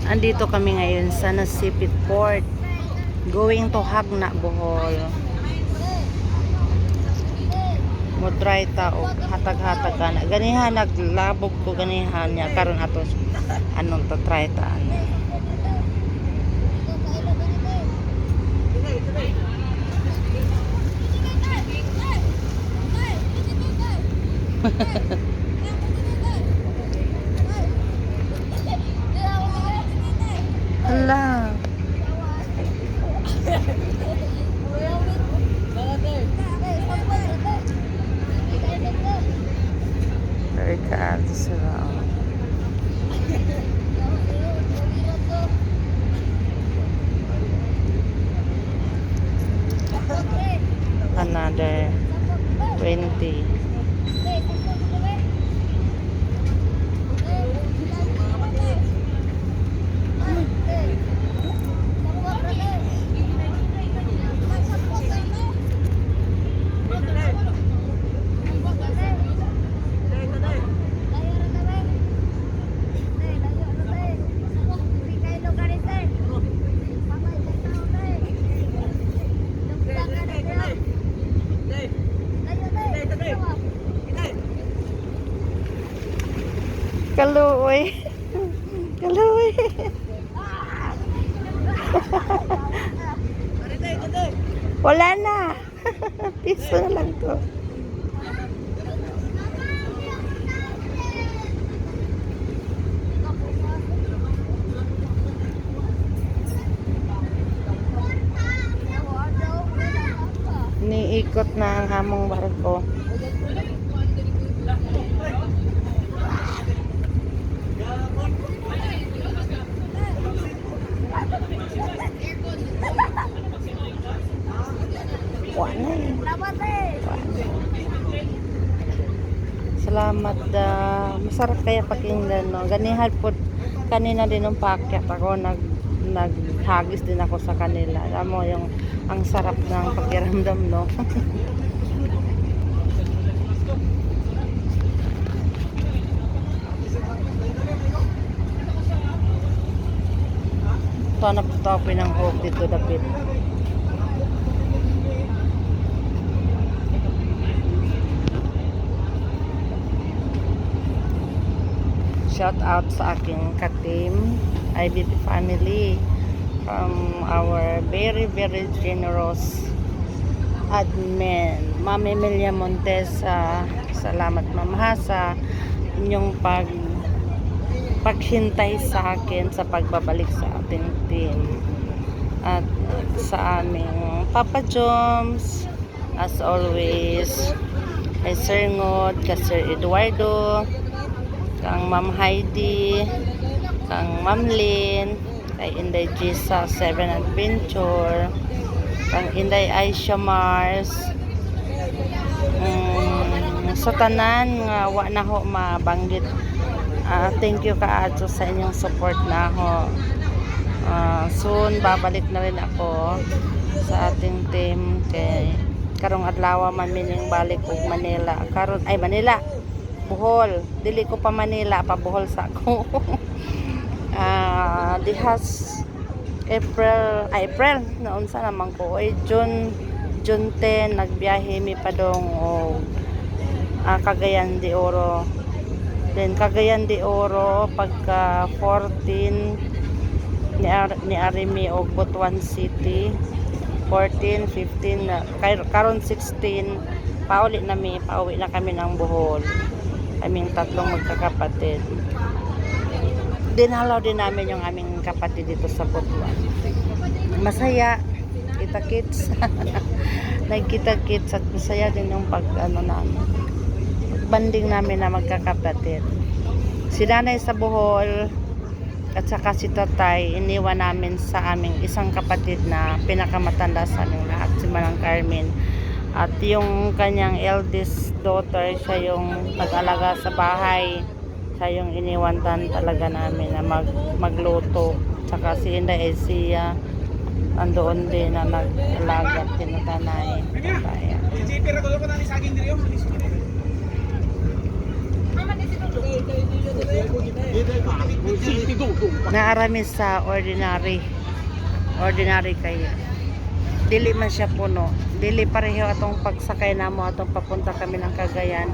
Andito kami ngayon sa Nasipit Port. Going to Hagna, Bohol. Mo try ta og hatag-hatag kana. Ganihan naglabog ko ganihan niya karon atos anong ta try ta ana. Hala. Very sad sila. Another 20. Kaluoy. Kaluoy. Wala na. Piso na lang to. Niikot na ang hamong barko. Salamat masarap kaya pakinggan no. Ganihan po kanina din ng pakyat ako naghagis din ako sa kanila. Alam mo yung ang sarap ng pakiramdam no. Sana po tayo ng hope dito dapit. Shout out sa aking ka-team, IBP family, from our very generous admin, Ma'am Emilia Montesa. Salamat Ma'am ha sa inyong paghintay sa akin sa pagbabalik sa ating team. At sa aming Papa Joms, as always, kay Sir Ngod, kay Sir Eduardo, kang Ma'am Heidi, kang Ma'am Lynn, kay Inday Gisa 7 Adventure, kang Inday Aisha Mars, sa tanan nga wa na ho mabanggit. Thank you kaadto sa inyong support na ho. Soon babalik na rin ako sa ating team kay karong adlaw man mining balik og Manila. Karon ay Manila. Bohol, dili ko pa Manila, pa Bohol sa ako. Dihas April naunsa naman ko oy June 10 nagbiyahe mi padong og Cagayan de Oro. Then Cagayan de Oro pagka 14 ni Arimi og Butuan City. 14, 15 karon 16 pauwi na kami ng Bohol. Aming tatlong magkakapatid. Dinalaw din namin yung aming kapatid dito sa Butuan. Masaya. Kita-kits. Nagkita-kits at masaya din yung namin. Banding namin na magkakapatid. Si nanay sa Bohol at saka si tatay iniwan namin sa aming isang kapatid na pinakamatanda sa aming lahat, si Manang Carmen. At yung kanyang eldest daughter, siya yung nag-alaga sa bahay. Siya yung iniwantan talaga namin na magluto. Tsaka si Inday ay siya andoon din na nag-alaga at tinatanay. naarami sa ordinary. Ordinary kay dili man siya puno. Dili pareho atong pagsakay namo atong papunta kami ng Cagayan.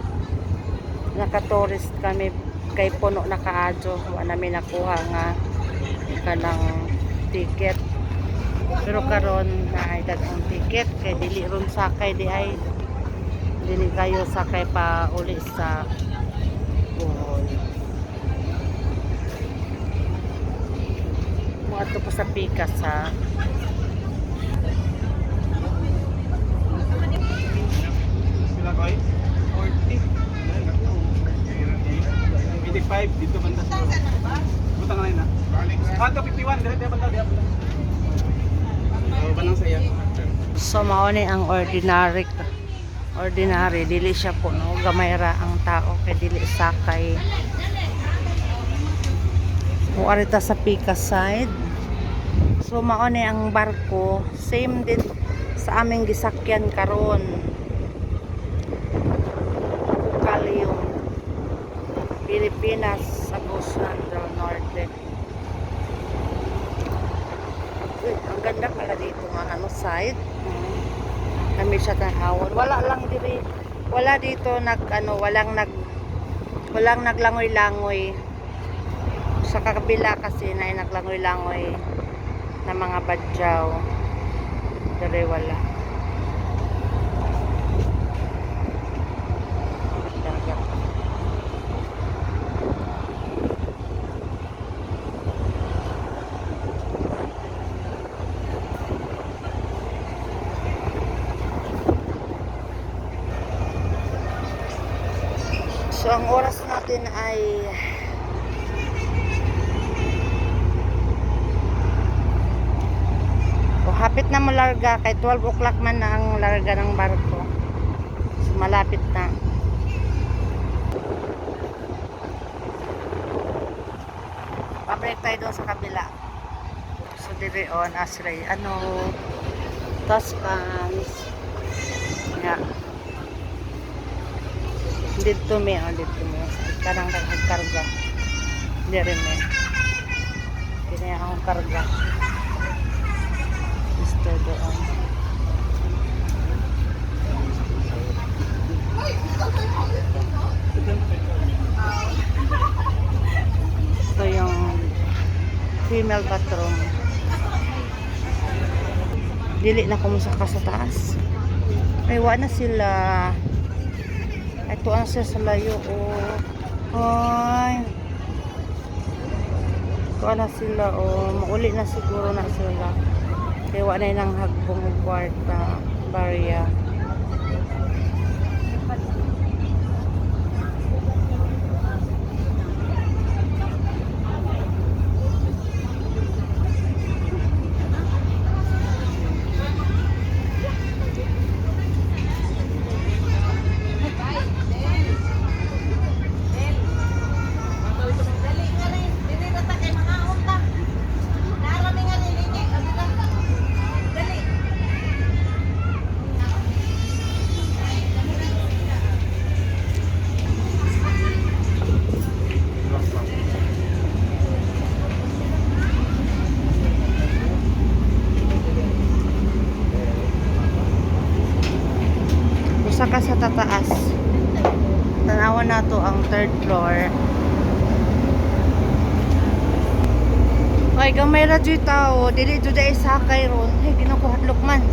Naka-tourist kami kay puno na kaadyo. Wa namin nakuha nga kanang ticket. Pero karon naay daghang ticket kay dili ron sakay di ay dili kayo sakay pa uli sa Bohol. Mo ato pa sa Pikas ha. Sila ko 40. 85 dito banda sa. Butang na na. Ah, 51 dire banda dia. Oh, banang saya. So mao ni ang ordinary dili siya puno gamay ra ang tao kay dili sakay. Muarita sa Pikas side. So mao ni ang barko same din sa aming gisakyan karon. Kalium Pilipinas sa Luzon del Norte. Uy, ang ganda pala dito nga ano side. Kami siya tanawon. Wala dito walang naglangoy-langoy. Sa kabila kasi na naglangoy-langoy na mga badyaw. Dire wala. So ang oras natin ay hapit na malarga kay 12 o'clock man na ang larga ng barko. So malapit na. Pabalik tayo doon sa kabila. So dire on Asray Toscans. Yeah. Dito may kanang nagkarga. Dire may. Kaya akong karga. Gusto doon. Ito yung female bathroom. Dili na kumusaka sa taas. Ay, wala na sila. Ito ang sa layo. Ay. Ito na sila. Mauli na siguro na sila. Kaya wala na ng hagbong kwarta. Barya. Saka sa tataas tanawan na to ang third floor. Ay gamay ra dito tao dili jud ay sakay ron ay ginukuhatlok man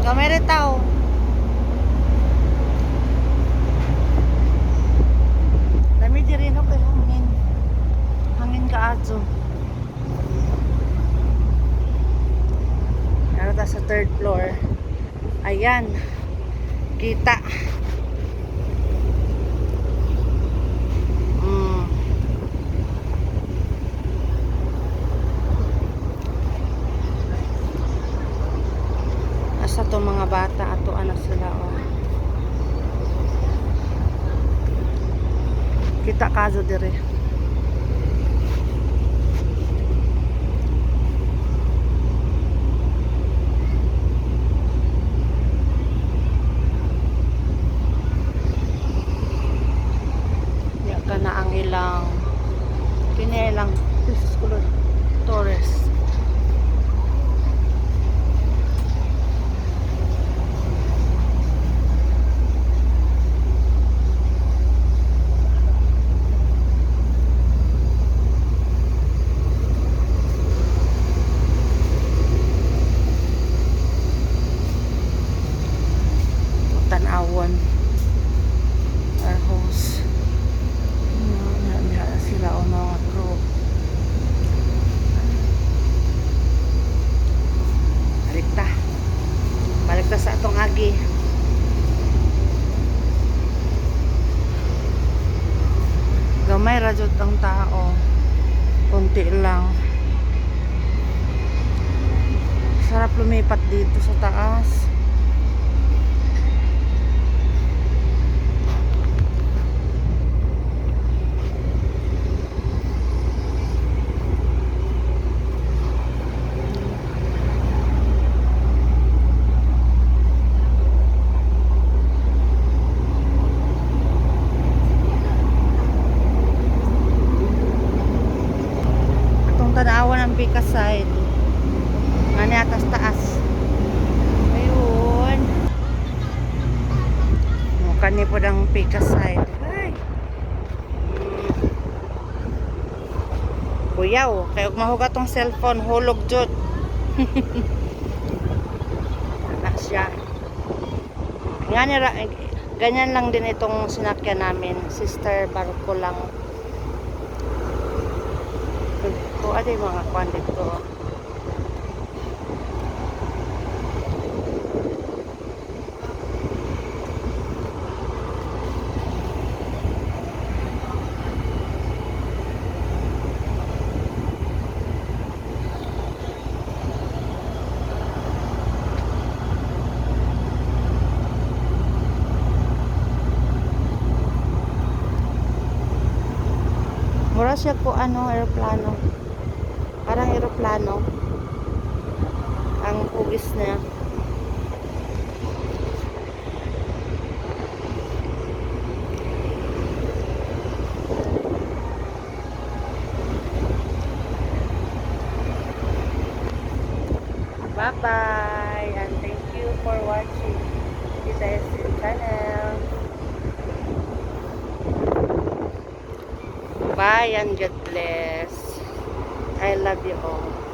gamay ra tao. Dami diri no kay hangin kaadto. Narata sa third floor. Ayan. Kita. Asa to mga bata ato ana sila Kita kaso dire. Na ang ilang kinilang Jesus kulod Torres. Tanawon. Our host. Yan sila o mga crew. Balik ta sa atong agi. Gamay ra jud ang tao. Konti lang. Sarap lumipat dito sa taas. Tanawan ang Pika side. Ngani atas taas. Ayun. Kani po ang Pika side. Ay. Kuyaw, kay og mahugat tong cellphone hulog jud. Ana siya. Ngani ra ganyan lang din itong sinakyan namin. Sister barko lang. O ada yung mga kwan dito. Mura siya ko aeroplano. Parang aeroplano. Ang hugis niya. Bye-bye and thank you for watching this channel. Bye and God bless. I love you all.